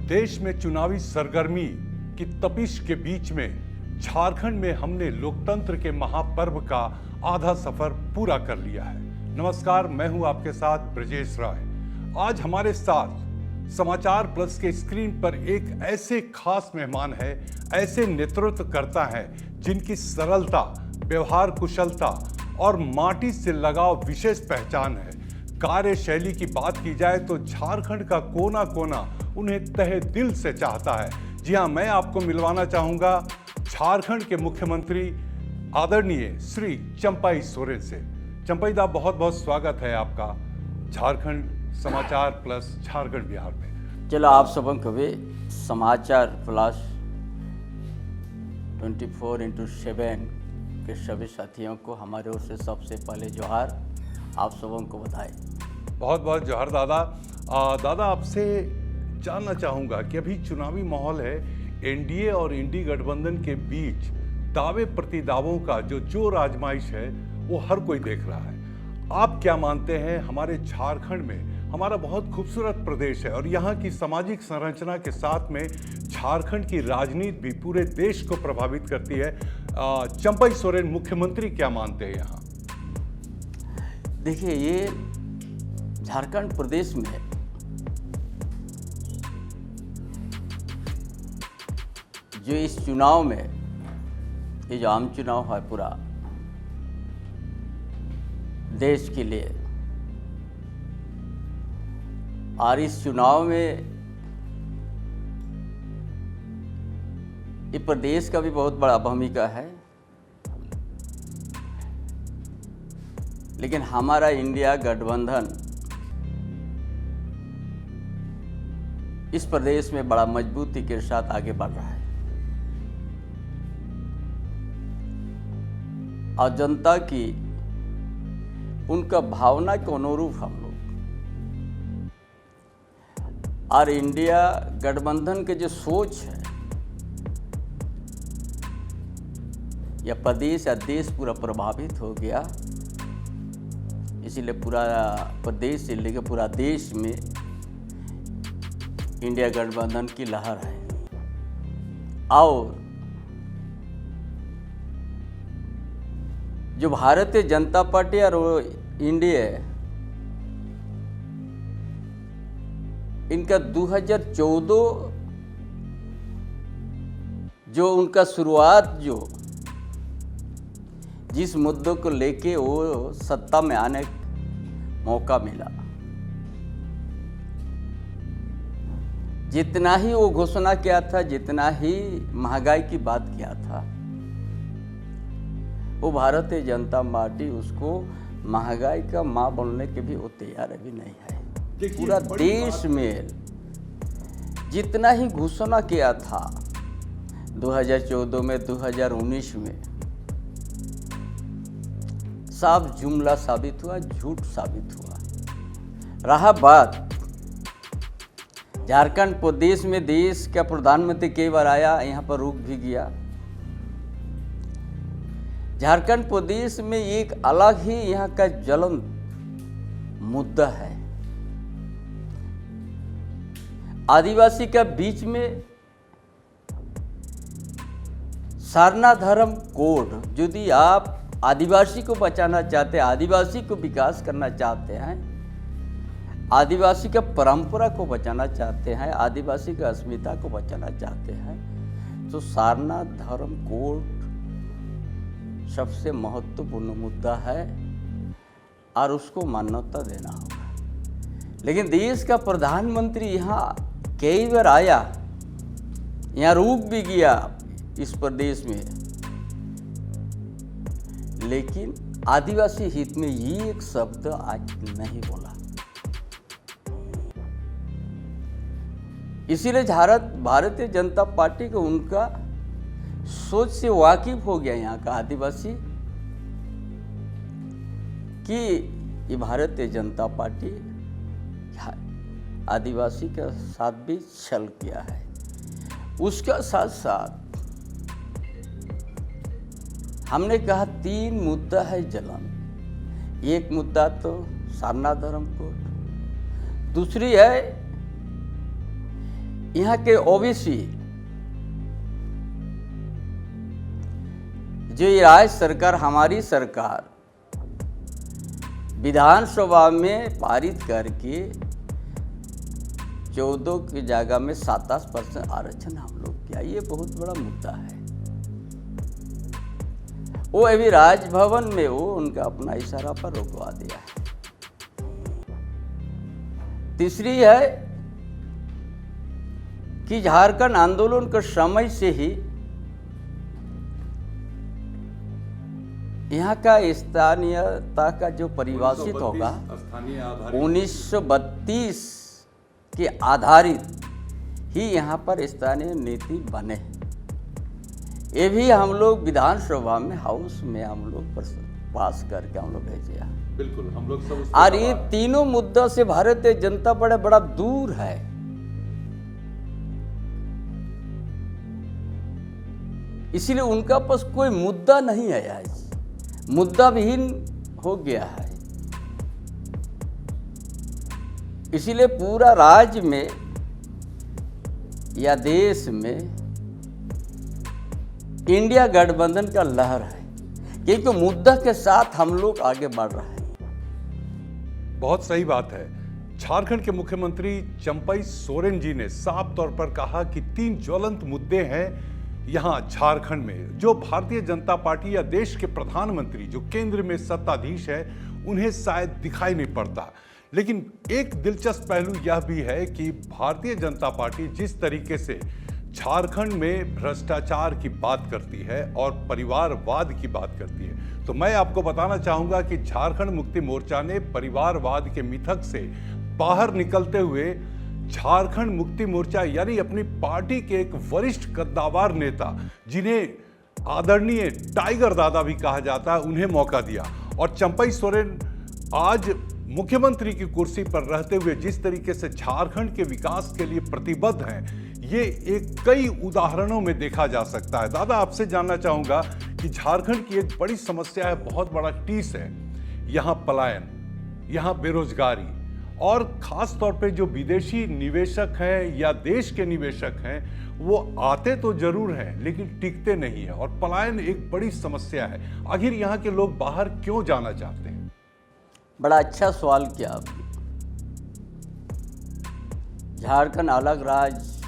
देश में चुनावी सरगर्मी की तपिश के बीच में झारखंड में हमने लोकतंत्र के महापर्व का आधा सफर पूरा कर लिया है। नमस्कार, मैं हूं आपके साथ ब्रजेश राय। आज हमारे साथ समाचार प्लस के स्क्रीन पर एक ऐसे खास मेहमान है, ऐसे नेतृत्व करता है जिनकी सरलता, व्यवहार कुशलता और माटी से लगाव विशेष पहचान है। कार्यशैली की बात की जाए तो झारखंड का कोना कोना उन्हें तहे दिल से चाहता है। जी हाँ, मैं आपको मिलवाना चाहूंगा झारखंड के मुख्यमंत्री आदरणीय श्री चंपाई सोरेन से। चंपाई दा, बहुत बहुत स्वागत है आपका झारखंड समाचार प्लस झारखंड बिहार में। चलो, आप सबन कभी समाचार प्लस 24x7 के सभी साथियों को हमारे ओर से सबसे पहले जोहार, आप सबों को बधाई। बहुत बहुत जोहार दादा। दादा, आपसे जानना चाहूँगा कि अभी चुनावी माहौल है, एनडीए और इंडी गठबंधन के बीच दावे प्रतिदावों का जो जोर आजमाइश है वो हर कोई देख रहा है। आप क्या मानते हैं, हमारे झारखंड में, हमारा बहुत खूबसूरत प्रदेश है और यहाँ की सामाजिक संरचना के साथ में झारखंड की राजनीति भी पूरे देश को प्रभावित करती है। चंपाई सोरेन मुख्यमंत्री क्या मानते हैं यहाँ? देखिए, ये झारखंड प्रदेश में जो इस चुनाव में, ये जो आम चुनाव है पूरा देश के लिए, और इस चुनाव में ये प्रदेश का भी बहुत बड़ा भूमिका है, लेकिन हमारा इंडिया गठबंधन इस प्रदेश में बड़ा मजबूती के साथ आगे बढ़ रहा है और जनता की उनका भावना के अनुरूप हम लोग और इंडिया गठबंधन के जो सोच है, या प्रदेश या देश पूरा प्रभावित हो गया। इसीलिए पूरा प्रदेश से लेकर पूरा देश में इंडिया गठबंधन की लहर है। और जो भारतीय जनता पार्टी और इंडिया, इनका 2014 जो उनका शुरुआत, जो जिस मुद्दों को लेके वो सत्ता में आने का मौका मिला, जितना ही वो घोषणा किया था, जितना ही महंगाई की बात किया था, वो भारतीय जनता पार्टी उसको महंगाई का मां बनने के भी वो तैयार अभी नहीं है। पूरा देश में जितना ही घोषणा किया था 2014 में, 2019 में, सब जुमला साबित हुआ, झूठ साबित हुआ। रहा बात झारखंड प्रदेश में, देश का प्रधानमंत्री कई बार आया, यहाँ पर रुक भी गया। झारखंड प्रदेश में एक अलग ही यहाँ का ज्वलंत मुद्दा है। आदिवासी का बीच में सारना धर्म कोड, यदि आप आदिवासी को बचाना चाहते हैं, आदिवासी को विकास करना चाहते हैं, आदिवासी का परंपरा को बचाना चाहते हैं, आदिवासी का अस्मिता को बचाना चाहते हैं, तो सारना धर्म कोड सबसे महत्वपूर्ण मुद्दा है और उसको मान्यता देना होगा। लेकिन देश का प्रधानमंत्री यहाँ कई बार आया, यहाँ रुक भी गया इस प्रदेश में, लेकिन आदिवासी हित में ये एक शब्द आज नहीं बोला। इसीलिए भारतीय जनता पार्टी को उनका सोच से वाकिफ हो गया यहाँ का आदिवासी कि ये भारतीय जनता पार्टी आदिवासी के साथ भी छल किया है। उसका साथ साथ हमने कहा 3 मुद्दा है जलन। एक मुद्दा तो सारना धर्म को, दूसरी है यहाँ के ओबीसी जो ये राज्य सरकार, हमारी सरकार विधानसभा में पारित करके 14 की जगह में 27% आरक्षण हम लोग किया, ये बहुत बड़ा मुद्दा है। वो अभी राजभवन में वो उनका अपना इशारा पर रोकवा दिया है। तीसरी है कि झारखंड आंदोलन के समय से ही यहाँ का स्थानीयता का जो परिभाषित होगा 1932 के आधारित ही यहाँ पर स्थानीय नीति बने। ये भी हम लोग विधानसभा में, हाउस में हम लोग पास करके हम लोग भेजे हैं। बिल्कुल, हम लोग सब और ये तीनों मुद्दा से भारतीय जनता पार्टी बड़ा दूर है। इसलिए उनका पास कोई मुद्दा नहीं है, आज मुद्दा विहीन हो गया है। इसीलिए पूरा राज्य में या देश में इंडिया गठबंधन का लहर है, क्योंकि मुद्दा के साथ हम लोग आगे बढ़ रहे हैं। बहुत सही बात है। झारखंड के मुख्यमंत्री चंपई सोरेन जी ने साफ तौर पर कहा कि 3 ज्वलंत मुद्दे हैं यहाँ झारखंड में, जो भारतीय जनता पार्टी या देश के प्रधानमंत्री जो केंद्र में सत्ताधीश है उन्हें शायद दिखाई नहीं पड़ता। लेकिन एक दिलचस्प पहलू यह भी है कि भारतीय जनता पार्टी जिस तरीके से झारखंड में भ्रष्टाचार की बात करती है और परिवारवाद की बात करती है, तो मैं आपको बताना चाहूंगा कि झारखंड मुक्ति मोर्चा ने परिवारवाद के मिथक से बाहर निकलते हुए झारखंड मुक्ति मोर्चा यानी अपनी पार्टी के एक वरिष्ठ कद्दावर नेता, जिन्हें आदरणीय टाइगर दादा भी कहा जाता है, उन्हें मौका दिया। और चंपई सोरेन आज मुख्यमंत्री की कुर्सी पर रहते हुए जिस तरीके से झारखंड के विकास के लिए प्रतिबद्ध हैं, ये एक कई उदाहरणों में देखा जा सकता है। दादा, आपसे जानना चाहूंगा कि झारखंड की एक बड़ी समस्या है, बहुत बड़ा टीस है, यहाँ पलायन, यहाँ बेरोजगारी, और खास तौर पे जो विदेशी निवेशक हैं या देश के निवेशक हैं वो आते तो जरूर हैं लेकिन टिकते नहीं है, और पलायन एक बड़ी समस्या है। आखिर यहाँ के लोग बाहर क्यों जाना चाहते हैं? बड़ा अच्छा सवाल किया आपने। झारखंड अलग राज्य,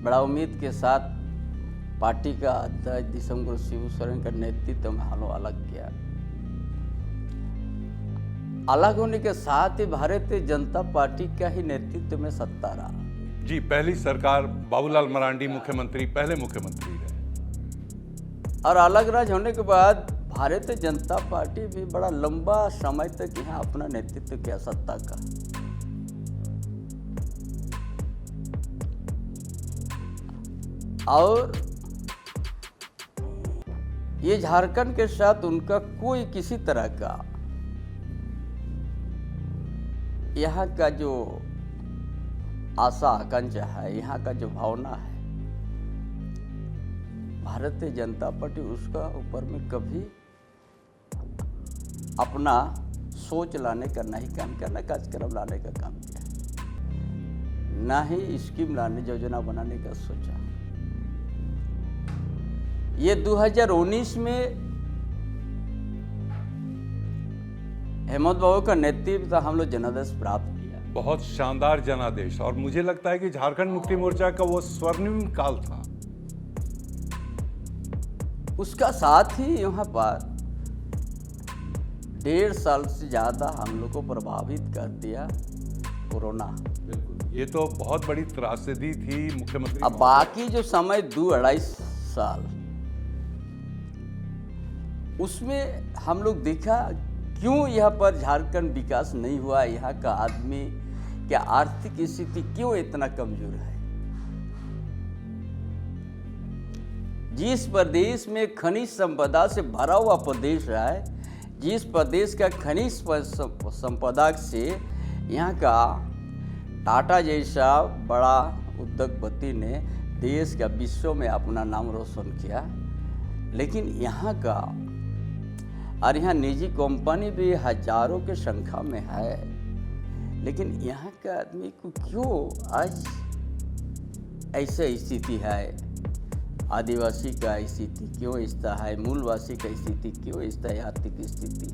बड़ा उम्मीद के साथ पार्टी का अध्यक्ष दिसंबर शिबू सोरेन का नेतृत्व में हम लोग अलग किया। अलग होने के साथ ही भारतीय जनता पार्टी का ही नेतृत्व में सत्ता रहा। जी, पहली सरकार बाबूलाल मरांडी मुख्यमंत्री, पहले मुख्यमंत्री रहे। और अलग राज्य होने के बाद भारतीय जनता पार्टी भी बड़ा लंबा समय तक यहाँ अपना नेतृत्व किया सत्ता का। और ये झारखंड के साथ उनका कोई किसी तरह का यहाँ का जो आशा आकांक्षा है, यहाँ का जो भावना है, भारतीय जनता पार्टी उसका ऊपर में कभी अपना सोच लाने का नहीं काम किया, न कार्यक्रम लाने का काम किया, ना ही स्कीम लाने, योजना बनाने का सोचा। ये 2019 में हेमंत बाबू का नेतृत्व हम लोग जनादेश प्राप्त किया, बहुत शानदार जनादेश, और मुझे लगता है कि झारखंड मुक्ति मोर्चा का वो स्वर्णिम काल था। उसका साथ ही यहाँ पर 1.5 साल से ज़्यादा हम लोग को प्रभावित कर दिया कोरोना। बिल्कुल, ये तो बहुत बड़ी त्रासदी थी मुख्यमंत्री। अब बाकी जो समय 2-2.5 साल, उसमें हम लोग देखा क्यों यहाँ पर झारखंड विकास नहीं हुआ, यहाँ का आदमी क्या आर्थिक स्थिति क्यों इतना कमजोर है। जिस प्रदेश में खनिज संपदा से भरा हुआ प्रदेश है, जिस प्रदेश का खनिज संपदा से यहाँ का टाटा जैसा बड़ा उद्योगपति ने देश का विश्व में अपना नाम रोशन किया, लेकिन यहाँ का और यहाँ निजी कंपनी भी हजारों के संख्या में है, लेकिन यहाँ का आदमी को क्यों आज ऐसा स्थिति है, आदिवासी का स्थिति क्यों ऐसा है, मूलवासी का स्थिति क्यों ऐसा है, आर्थिक स्थिति,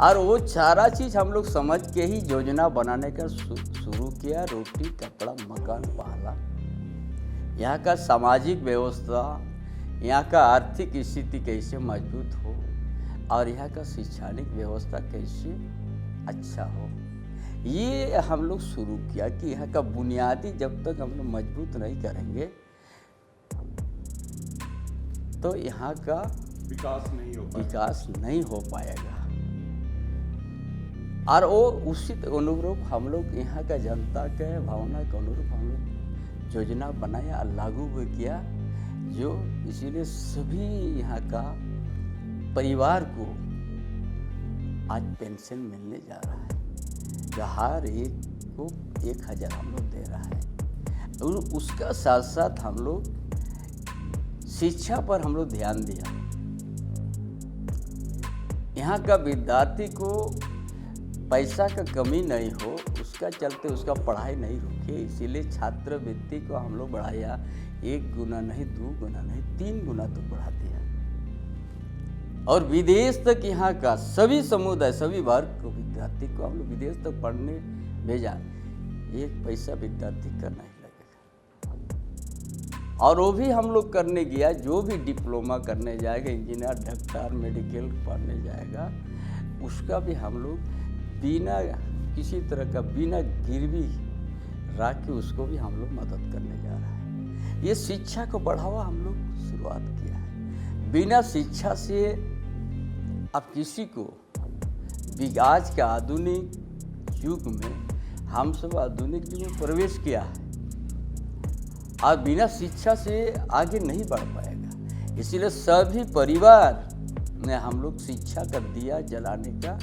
और वो सारा चीज़ हम लोग समझ के ही योजना बनाने का शुरू किया। रोटी कपड़ा मकान पहला, यहाँ का सामाजिक व्यवस्था, यहाँ का आर्थिक स्थिति कैसे मजबूत हो और यहाँ का शैक्षणिक व्यवस्था कैसे अच्छा हो, ये हम लोग शुरू किया कि यहाँ का बुनियादी जब तक हम लोग मजबूत नहीं करेंगे तो यहाँ का विकास नहीं हो पाएगा। और वो उसी अनुरूप हम लोग यहाँ का जनता के भावना के अनुरूप हम लोग योजना बनाया और लागू भी किया, जो इसीलिए सभी यहाँ का परिवार को आज पेंशन मिलने जा रहा है, जो हर एक को 1000 हम लोग दे रहा है। और उसका साथ साथ हम लोग शिक्षा पर हम लोग ध्यान दिया। यहाँ का विद्यार्थी को पैसा का कमी नहीं हो, उसका चलते उसका पढ़ाई नहीं रुके, इसीलिए छात्रवृत्ति को हम लोग बढ़ाया। 1 गुना नहीं, 2 गुना नहीं, 3 गुना तो बढ़ा दिया। और विदेश तक यहाँ का सभी समुदाय, सभी वर्ग को, विद्यार्थी को हम लोग विदेश तक पढ़ने भेजा। 1 पैसा विद्यार्थी का नहीं लगेगा। और वो भी हम लोग करने गया, जो भी डिप्लोमा करने जाएगा, इंजीनियर, डॉक्टर, मेडिकल पढ़ने जाएगा, उसका भी हम लोग बिना किसी तरह का, बिना गिरवी रख के उसको भी हम लोग मदद करने जा रहा है। ये शिक्षा को बढ़ावा हम लोग शुरुआत किया है। बिना शिक्षा से अब किसी को, आज के आधुनिक युग में हम सब आधुनिक युग में प्रवेश किया है और बिना शिक्षा से आगे नहीं बढ़ पाएगा। इसीलिए सभी परिवार ने हम लोग शिक्षा का दिया जलाने का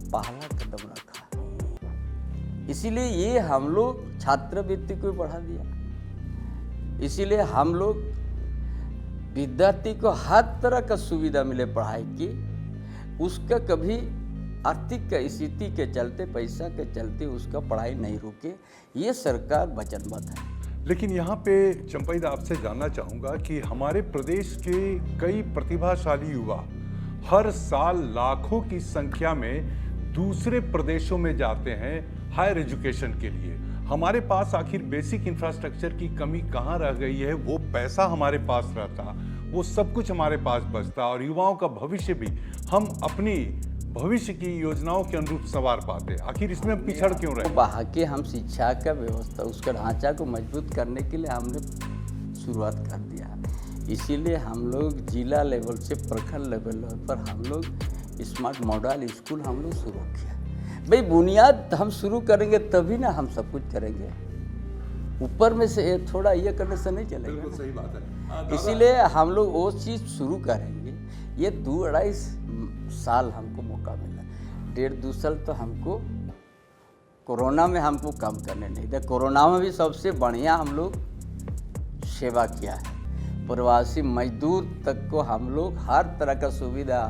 पहला कदम रखा। इसीलिए ये हम लोग छात्रवृत्ति को बढ़ा दिया। इसीलिए हम लोग विद्यार्थी को हर तरह का सुविधा मिले पढ़ाई की, उसका कभी आर्थिक स्थिति के चलते, पैसा के चलते उसका पढ़ाई नहीं रुके, ये सरकार वचनबद्ध है। लेकिन यहाँ पे चंपईदा आपसे जानना चाहूँगा कि हमारे प्रदेश के कई प्रतिभाशाली युवा हर साल लाखों की संख्या में दूसरे प्रदेशों में जाते हैं हायर एजुकेशन के लिए। हमारे पास आखिर बेसिक इंफ्रास्ट्रक्चर की कमी कहाँ रह गई है? वो पैसा हमारे पास रहता, वो सब कुछ हमारे पास बचता और युवाओं का भविष्य भी हम अपनी भविष्य की योजनाओं के अनुरूप संवार पाते। आखिर इसमें पिछड़ क्यों रहे? वहाँ के हम शिक्षा का व्यवस्था, उसका ढांचा को मजबूत करने के लिए हमने शुरुआत कर दिया। इसीलिए हम लोग जिला लेवल से प्रखंड लेवल पर हम लोग स्मार्ट मॉडल स्कूल हम लोग शुरू किया। भाई बुनियाद हम शुरू करेंगे तभी ना हम सब कुछ करेंगे, ऊपर में से थोड़ा ये करने से नहीं चलेगा। बिल्कुल सही बात है। इसीलिए हम लोग वो चीज़ शुरू करेंगे। ये 2-2.5 साल हमको मौका मिला, 1.5-2 साल तो हमको कोरोना में हमको काम करने नहीं दिया। कोरोना में भी सबसे बढ़िया हम लोग सेवा किया है। प्रवासी मजदूर तक को हम लोग हर तरह का सुविधा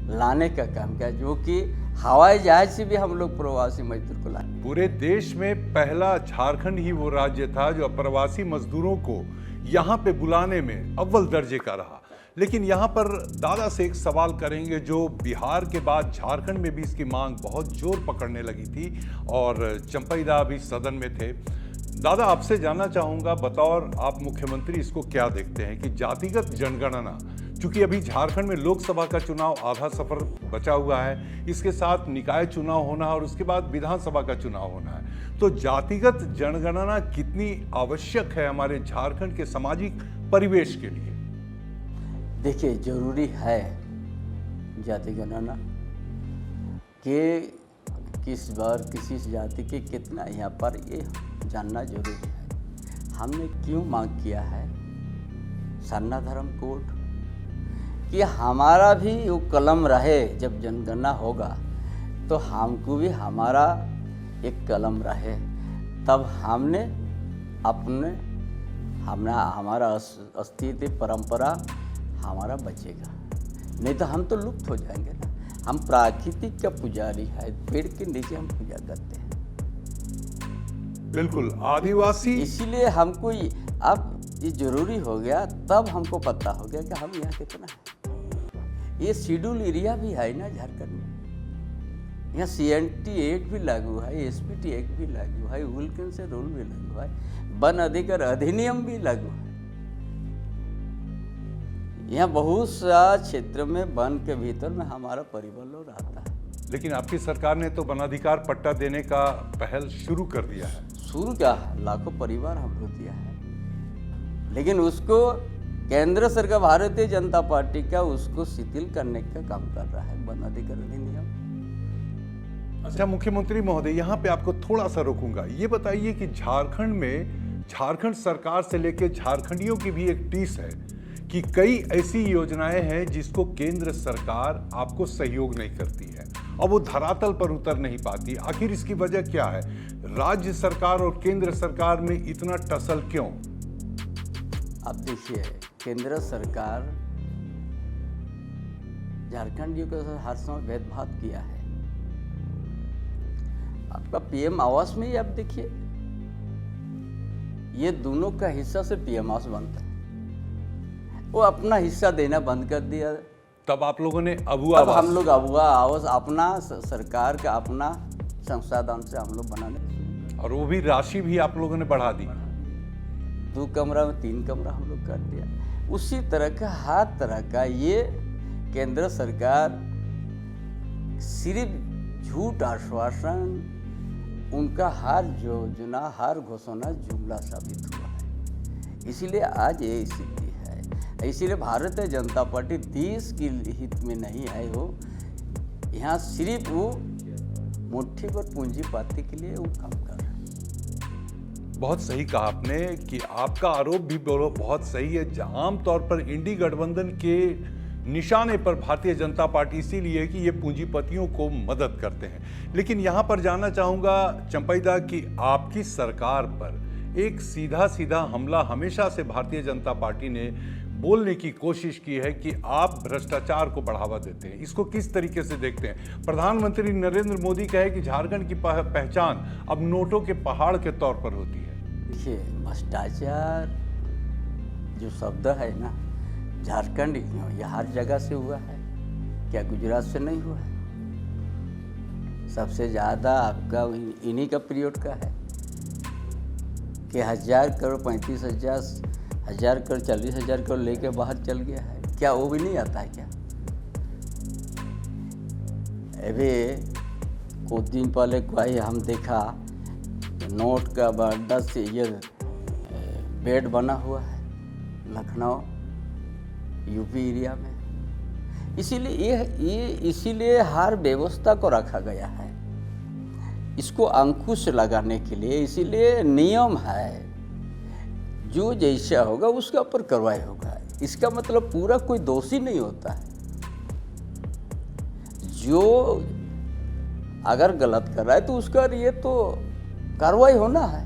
लाने का काम किया, जो कि हवाई जहाज से भी हम लोग प्रवासी मजदूर को लाए। पूरे देश में पहला झारखंड ही वो राज्य था जो प्रवासी मजदूरों को यहाँ पे बुलाने में अव्वल दर्जे का रहा। लेकिन यहाँ पर दादा से एक सवाल करेंगे, जो बिहार के बाद झारखंड में भी इसकी मांग बहुत जोर पकड़ने लगी थी और चंपईदा भी सदन में थे। दादा, आपसे जानना चाहूँगा, बतौर आप मुख्यमंत्री इसको क्या देखते हैं कि जातिगत जनगणना, चूंकि अभी झारखंड में लोकसभा का चुनाव आधा सफर बचा हुआ है, इसके साथ निकाय चुनाव होना है और उसके बाद विधानसभा का चुनाव होना है, तो जातिगत जनगणना कितनी आवश्यक है हमारे झारखंड के सामाजिक परिवेश के लिए? देखिए, जरूरी है जाति गणना कि किस बार किसी जाति के कितना यहाँ पर, ये जानना जरूरी है। हमने क्यों मांग किया है सरना धर्म कोड, कि हमारा भी वो कलम रहे, जब जनगणना होगा तो हमको भी हमारा एक कलम रहे, तब हमने अपने हमारा अस्तित्व परंपरा हमारा बचेगा। नहीं तो हम तो लुप्त हो जाएंगे ना। हम प्राकृतिक का पुजारी है, पेड़ के नीचे हम पूजा करते हैं। बिल्कुल आदिवासी। इसीलिए हमको अब ये जरूरी हो गया, तब हमको पता हो गया कि हम यहाँ कितना है। ये शेड्यूल एरिया भी है ना झारखंड में, यहाँ CNT एक्ट भी लागू है, SPT एक्ट भी लागू है, विल्किंसन रूल भी लागू है, वन अधिकार अधिनियम भी लागू है। यहाँ बहुत सा क्षेत्र में वन के भीतर में हमारा परिवार लोग रहता है। लेकिन आपकी सरकार ने तो वनाधिकार पट्टा देने का पहल शुरू कर दिया है। शुरू क्या, लाखों परिवार हम लोग दिया है, लेकिन उसको केंद्र सरकार भारतीय जनता पार्टी का उसको शिथिल करने का काम कर रहा है वन अधिकार अधिनियम। अच्छा मुख्यमंत्री महोदय, यहाँ पे आपको थोड़ा सा रोकूंगा। ये बताइए कि झारखंड में झारखंड सरकार से लेकर झारखंडियों की भी एक टीस है कि कई ऐसी योजनाएं हैं जिसको केंद्र सरकार आपको सहयोग नहीं करती है और वो धरातल पर उतर नहीं पाती। आखिर इसकी वजह क्या है? राज्य सरकार और केंद्र सरकार में इतना टसल क्यों? अब देखिए, केंद्र सरकार झारखंडियों के साथ हर समय भेदभाव किया है। आपका PM आवास में ही आप देखिए, ये दोनों का हिस्सा से PM आवास बनता है, वो अपना हिस्सा देना बंद कर दिया। तब आप लोगों ने अब हम लोग अबुआ आवास अपना सरकार का अपना संसाधन से हम लोग बनाने, और वो भी राशि भी आप लोगों ने बढ़ा दी। 2 कमरा में 3 कमरा हम लोग कर दिया। उसी तरह का हर तरह का ये केंद्र सरकार सिर्फ झूठ आश्वासन, उनका हर योजना हर घोषणा जुमला साबित हुआ है। इसीलिए आज ये स्थिति है। इसीलिए भारतीय जनता पार्टी देश के हित में नहीं आए हो, यहाँ सिर्फ वो मुट्ठी पर पूंजीपति के लिए वो काम कर रहे हैं। बहुत सही कहा आपने कि आपका आरोप भी बहुत सही है। आमतौर पर इंडी गठबंधन के निशाने पर भारतीय जनता पार्टी इसीलिए कि ये पूंजीपतियों को मदद करते हैं। लेकिन यहाँ पर जानना चाहूँगा चंपैदा कि आपकी सरकार पर एक सीधा सीधा हमला हमेशा से भारतीय जनता पार्टी ने बोलने की कोशिश की है कि आप भ्रष्टाचार को बढ़ावा देते हैं। इसको किस तरीके से देखते हैं? प्रधानमंत्री नरेंद्र मोदी कहे कि झारखंड की पहचान अब नोटों के पहाड़ के तौर पर होती है। देखिए, भ्रष्टाचार जो शब्द है ना, झारखंड ये हर जगह से हुआ है, क्या गुजरात से नहीं हुआ है? सबसे ज़्यादा आपका इन्हीं का पीरियड का है कि 1000 करोड़ 35,000 1000 करोड़ 40,000 करोड़ लेके बाहर चल गया है। क्या वो भी नहीं आता है क्या? अभी कुछ दिन पहले कोई हम देखा नोट का 10 ये बेड बना हुआ है लखनऊ यूपी एरिया में। इसीलिए हर व्यवस्था को रखा गया है, इसको अंकुश लगाने के लिए। इसीलिए नियम है, जो जैसा होगा उसके ऊपर कार्रवाई होगा। इसका मतलब पूरा कोई दोषी नहीं होता है। जो अगर गलत कर रहा है तो उसका ये तो कार्रवाई होना है।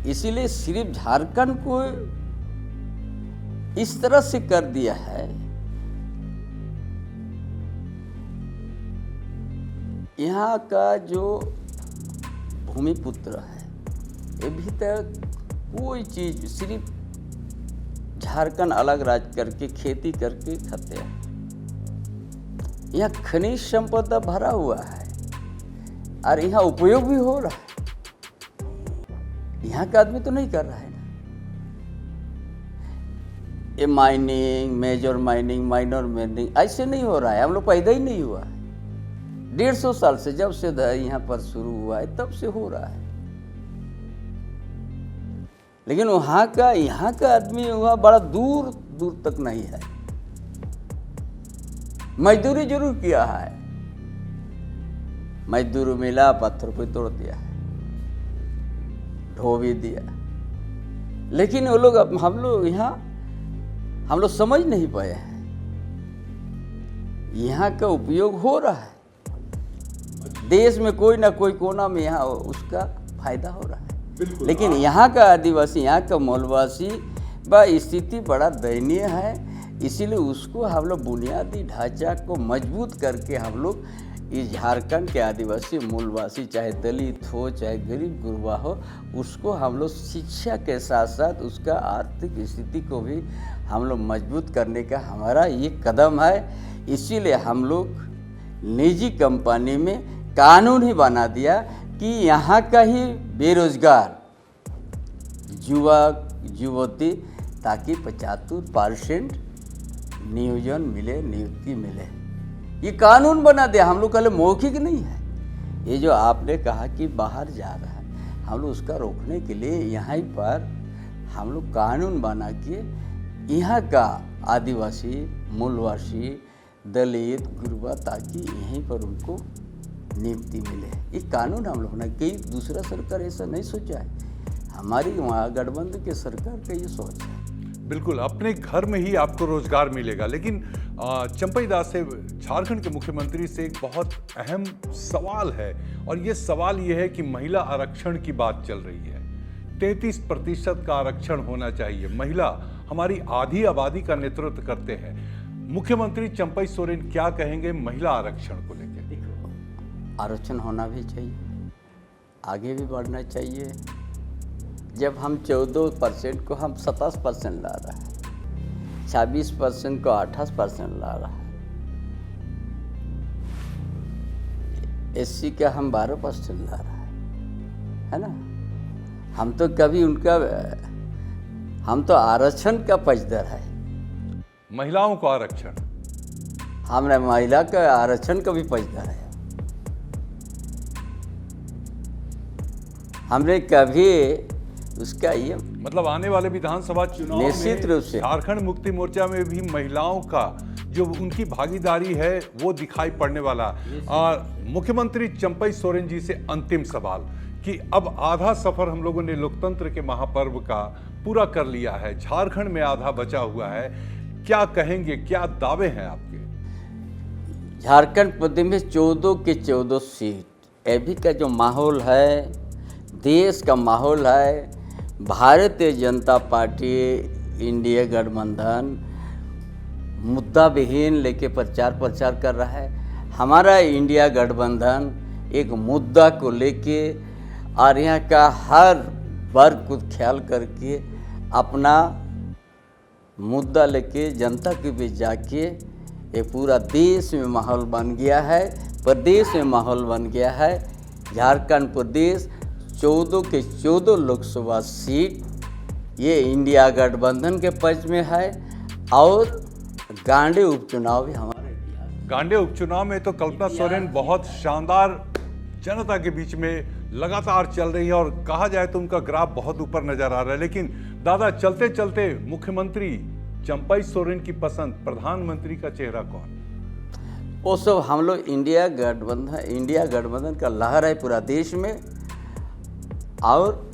इसीलिए सिर्फ झारखंड को इस तरह से कर दिया है। यहाँ का जो भूमिपुत्र है, अभी तक कोई चीज, सिर्फ झारखंड अलग राज्य करके खेती करके खाते हैं। यहाँ खनिज संपदा भरा हुआ है और यहाँ उपयोग भी हो रहा है। यहाँ का आदमी तो नहीं कर रहा है ना। ये mining, major mining, minor mining ऐसे नहीं हो रहा है। हम लोग पैदा ही नहीं हुआ है। 150 साल से जब से यहाँ पर शुरू हुआ है तब से हो रहा है। लेकिन यहाँ का आदमी वहाँ बड़ा दूर दूर तक नहीं है। मजदूरी जरूर किया है, मजदूर मिला, पत्थर को तोड़ दिया है, ढो भी दिया। लेकिन वो लोग हम लोग समझ नहीं पाए हैं। यहाँ का उपयोग हो रहा है, देश में कोई ना कोई कोना में यहाँ उसका फायदा हो रहा है। लेकिन यहाँ का आदिवासी, यहाँ का मूलवासी व स्थिति बड़ा दयनीय है। इसीलिए उसको हम लोग बुनियादी ढांचा को मजबूत करके हम लोग इस झारखंड के आदिवासी मूलवासी, चाहे दलित हो चाहे गरीब गुरबा हो, उसको हम लोग शिक्षा के साथ साथ उसका आर्थिक स्थिति को भी हम लोग मजबूत करने का हमारा ये कदम है। इसीलिए हम लोग निजी कंपनी में कानून ही बना दिया कि यहाँ का ही बेरोजगार युवक युवती ताकि 75% नियोजन मिले, नियुक्ति मिले। ये कानून बना दिया, हम लोग कल मौखिक नहीं है। ये जो आपने कहा कि बाहर जा रहा है, हम लोग उसका रोकने के लिए यहाँ पर हम लोग कानून बना के यहाँ का आदिवासी मूलवासी दलित गुरबा ताकि यहीं पर उनको नियुक्ति मिले। ये कानून हम लोग ने, कई दूसरा सरकार ऐसा नहीं सोचा है, हमारी वहाँ गठबंधन की सरकार का ये सोच है। बिल्कुल, अपने घर में ही आपको रोजगार मिलेगा। लेकिन चंपई दास से, झारखंड के मुख्यमंत्री से एक बहुत अहम सवाल है, और ये सवाल ये है कि महिला आरक्षण की बात चल रही है। 33% का आरक्षण होना चाहिए। महिला हमारी आधी आबादी का नेतृत्व करते हैं। मुख्यमंत्री चंपई सोरेन क्या कहेंगे महिला आरक्षण को लेकर? आरक्षण होना भी चाहिए, आगे भी बढ़ना चाहिए। जब हम 14% को हम 27% ला रहा है, 26% को 28% ला रहा है, SC का हम 12% ला रहा है ना। हम तो कभी उनका, हम तो आरक्षण का पक्षधर है। महिलाओं को आरक्षण, हमने महिला का आरक्षण का भी पक्षधर है। हमने कभी उसका ये, मतलब आने वाले विधानसभा चुनाव निश्चित रूप से झारखंड मुक्ति मोर्चा में भी महिलाओं का जो उनकी भागीदारी है वो दिखाई पड़ने वाला। मुख्यमंत्री चंपई सोरेन जी से अंतिम सवाल कि अब आधा सफर हम लोगों ने लोकतंत्र के महापर्व का पूरा कर लिया है, झारखंड में आधा बचा हुआ है, क्या कहेंगे, क्या दावे हैं आपके? झारखंड प्रदेश में 14 के 14 सीट, अभी का जो माहौल है, देश का माहौल है, भारतीय जनता पार्टी इंडिया गठबंधन मुद्दा विहीन लेके प्रचार कर रहा है। हमारा इंडिया गठबंधन एक मुद्दा को लेके और यहाँ का हर वर्ग को ख्याल करके अपना मुद्दा लेके जनता के बीच जाके ये पूरा देश में माहौल बन गया है, प्रदेश में माहौल बन गया है। झारखंड प्रदेश 14 के 14 लोकसभा सीट ये इंडिया गठबंधन के पक्ष में है। और गांडे उपचुनाव भी हमारे गांडे उपचुनाव में तो कल्पना सोरेन बहुत शानदार जनता के बीच में लगातार चल रही है, और कहा जाए तो उनका ग्राफ बहुत ऊपर नजर आ रहा है। लेकिन दादा, चलते चलते मुख्यमंत्री चंपई सोरेन की पसंद प्रधानमंत्री का चेहरा कौन? वो सब हम लोग इंडिया गठबंधन का लहर है पूरा देश में, और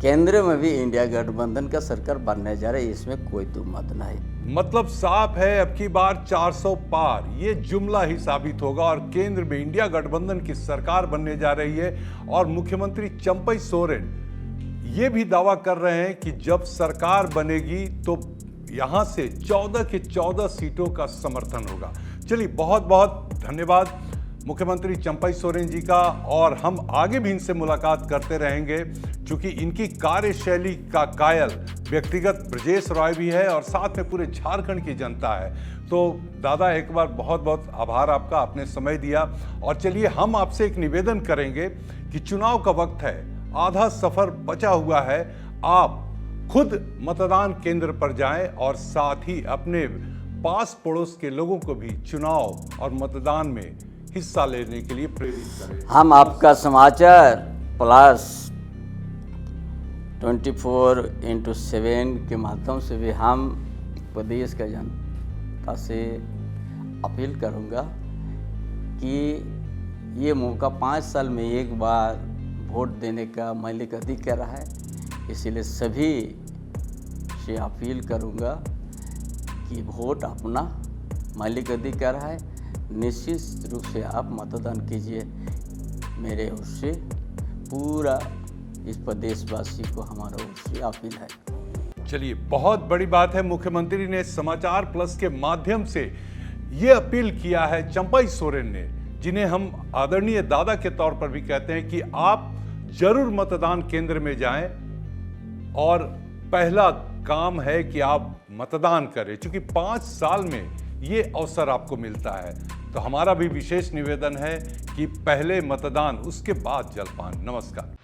केंद्र में भी इंडिया गठबंधन का सरकार बनने जा रही है, इसमें कोई दो मत नहीं। मतलब साफ है, अब की बार 400 पार ये जुमला ही साबित होगा, और केंद्र में इंडिया गठबंधन की सरकार बनने जा रही है। और मुख्यमंत्री चंपई सोरेन ये भी दावा कर रहे हैं कि जब सरकार बनेगी तो यहां से 14 के 14 सीटों का समर्थन होगा। चलिए, बहुत बहुत धन्यवाद मुख्यमंत्री चंपई सोरेन जी का, और हम आगे भी इनसे मुलाकात करते रहेंगे, क्योंकि इनकी कार्यशैली का कायल व्यक्तिगत ब्रजेश रॉय भी है और साथ में पूरे झारखंड की जनता है। तो दादा, एक बार बहुत बहुत आभार आपका, आपने समय दिया। और चलिए, हम आपसे एक निवेदन करेंगे कि चुनाव का वक्त है, आधा सफर बचा हुआ है, आप खुद मतदान केंद्र पर जाएं और साथ ही अपने पास पड़ोस के लोगों को भी चुनाव और मतदान में हिस्सा लेने के लिए प्रेरित करें। हम आपका समाचार प्लस 24/7 के माध्यम से भी हम प्रदेश का जनता से अपील करूंगा कि ये मौका 5 साल में एक बार वोट देने का मौलिक अधिकार है। इसीलिए सभी से अपील करूंगा कि वोट अपना मौलिक अधिकार है, निश्चित रूप से आप मतदान कीजिए। मेरे ओर से पूरा इस प्रदेशवासी को हमारा ओर से अपील है। चलिए, बहुत बड़ी बात है, मुख्यमंत्री ने समाचार प्लस के माध्यम से ये अपील किया है चंपाई सोरेन ने, जिन्हें हम आदरणीय दादा के तौर पर भी कहते हैं कि आप जरूर मतदान केंद्र में जाएं और पहला काम है कि आप मतदान करें, क्योंकि 5 साल में ये अवसर आपको मिलता है। तो हमारा भी विशेष निवेदन है कि पहले मतदान, उसके बाद जलपान। नमस्कार।